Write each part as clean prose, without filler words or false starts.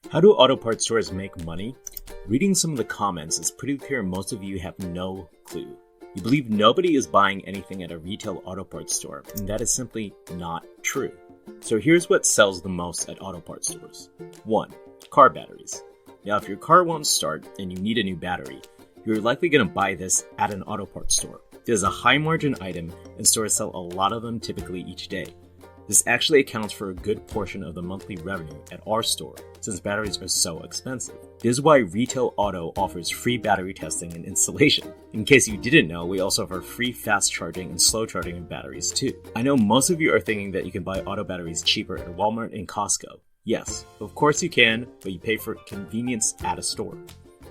How do auto parts stores make money? Reading some of the comments, it's pretty clear most of you have no clue. You believe nobody is buying anything at a retail auto parts store, and that is simply not true. So here's what sells the most at auto parts stores. 1. Car batteries. Now if your car won't start and you need a new battery, you're likely going to buy this at an auto parts store. It is a high margin item and stores sell a lot of them typically each day. This actually accounts for a good portion of the monthly revenue at our store, since batteries are so expensive. This is why Retail Auto offers free battery testing and installation. In case you didn't know, we also offer free fast charging and slow charging of batteries too. I know most of you are thinking that you can buy auto batteries cheaper at Walmart and Costco. Yes, of course you can, but you pay for convenience at a store.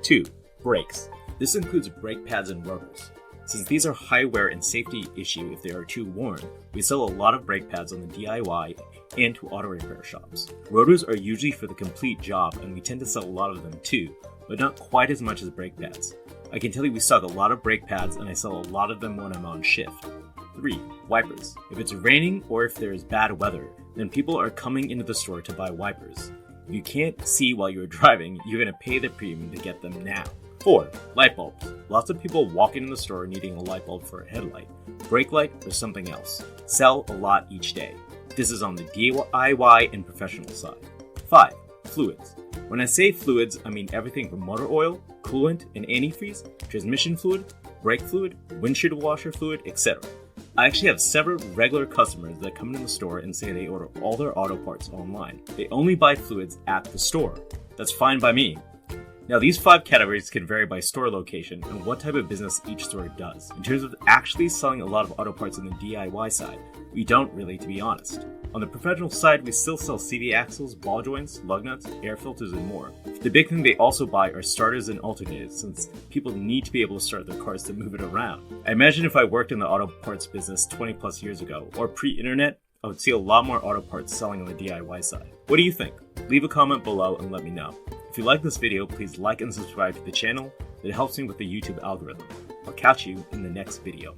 2. Brakes. This includes brake pads and rotors. Since these are high wear and safety issue if they are too worn, we sell a lot of brake pads on the DIY and to auto repair shops. Rotors are usually for the complete job and we tend to sell a lot of them too, but not quite as much as brake pads. I can tell you we stock a lot of brake pads and I sell a lot of them when I'm on shift. 3. Wipers. If it's raining or if there is bad weather, then people are coming into the store to buy wipers. If you can't see while you're driving, you're going to pay the premium to get them now. 4. Light bulbs. Lots of people walk into the store needing a light bulb for a headlight, brake light, or something else. Sell a lot each day. This is on the DIY and professional side. 5. Fluids. When I say fluids, I mean everything from motor oil, coolant and antifreeze, transmission fluid, brake fluid, windshield washer fluid, etc. I actually have several regular customers that come into the store and say they order all their auto parts online. They only buy fluids at the store. That's fine by me. Now these 5 categories can vary by store location and what type of business each store does. In terms of actually selling a lot of auto parts on the DIY side, we don't really, to be honest. On the professional side, we still sell CV axles, ball joints, lug nuts, air filters, and more. The big thing they also buy are starters and alternators, since people need to be able to start their cars to move it around. I imagine if I worked in the auto parts business 20 plus years ago, or pre-internet, I would see a lot more auto parts selling on the DIY side. What do you think? Leave a comment below and let me know. If you like this video, please like and subscribe to the channel. It helps me with the YouTube algorithm. I'll catch you in the next video.